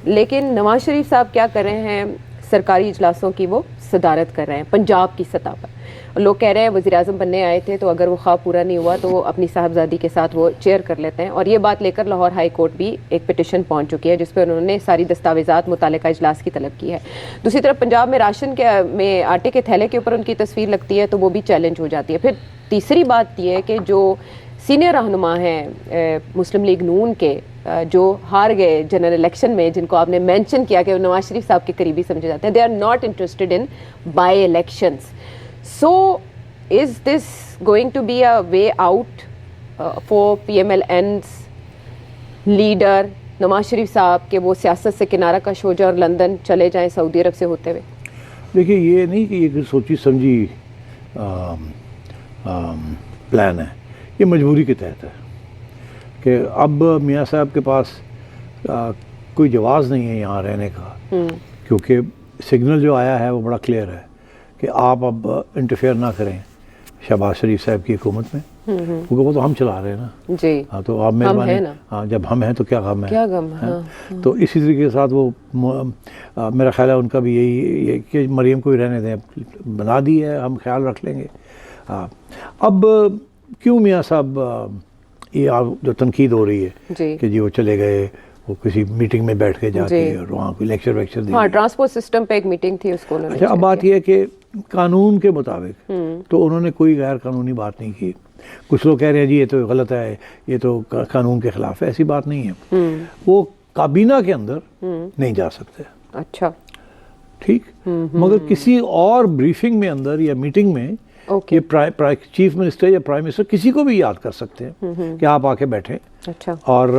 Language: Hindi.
लेकिन नवाज शरीफ साहब क्या कर रहे हैं, सरकारी इजलासों की वो सदारत कर रहे हैं पंजाब की सतह पर। लोग कह रहे हैं वज़ीर आज़म बनने आए थे तो अगर वो ख्वाब पूरा नहीं हुआ तो वो अपनी साहबजादी के साथ वो चेयर कर लेते हैं। और ये बात लेकर लाहौर हाई कोर्ट भी एक पिटिशन पहुंच चुकी है जिस पर उन्होंने सारी दस्तावेज़ात मुतालिका इजलास की तलब की है। दूसरी तरफ पंजाब में राशन के में आटे के थैले के ऊपर उनकी तस्वीर लगती है तो वो भी चैलेंज हो जाती है। फिर तीसरी बात यह है कि जो सीनियर रहनुमा हैं मुस्लिम लीग नून के जो हार गए जनरल इलेक्शन में, जिनको आपने मेंशन किया कि नवाज शरीफ साहब के करीबी समझे जाते हैं, they are not interested in by elections. So is this going to be a way out for PMLN's leader Nawaz Sharif साहब के वो सियासत से किनारा कश हो जाए और लंदन चले जाएं सऊदी अरब से होते हुए? देखिए, ये नहीं कि ये सोची समझी प्लान है, ये मजबूरी के तहत है कि अब मियाँ साहब के पास कोई जवाज़ नहीं है यहाँ रहने का, क्योंकि सिग्नल जो आया है वो बड़ा क्लियर है कि आप अब इंटरफेयर ना करें शहबाज शरीफ साहब की हुकूमत में, क्योंकि वो तो हम चला रहे हैं ना जी। हाँ, तो आप मेहरबानी, हाँ जब हम हैं तो क्या गम है, क्या गम है? हाँ। तो इसी तरीके के साथ वो मेरा ख्याल है उनका भी यही कि मरीम को ही रहने दें, बना दी है, हम ख्याल रख लेंगे। हाँ, अब क्यों मियाँ साहब ये जो तनकीद हो रही है कि जी वो चले गए, वो किसी मीटिंग में बैठ के जाके और वहाँ कोई लेक्चर वेक्चर दी। हाँ, ट्रांसपोर्ट सिस्टम पे एक मीटिंग थी उसको उन्होंने। अच्छा, अब बात यह है कि कानून के मुताबिक तो उन्होंने कोई गैर कानूनी बात नहीं की। कुछ लोग कह रहे हैं जी ये तो गलत है, ये तो कानून के खिलाफ है, ऐसी बात नहीं है। वो काबीना के अंदर नहीं जा सकते। अच्छा, ठीक, मगर किसी और ब्रीफिंग में अंदर या मीटिंग में ये चीफ मिनिस्टर या प्राइम मिनिस्टर किसी को भी याद कर सकते हैं कि आप आके बैठें। अच्छा, और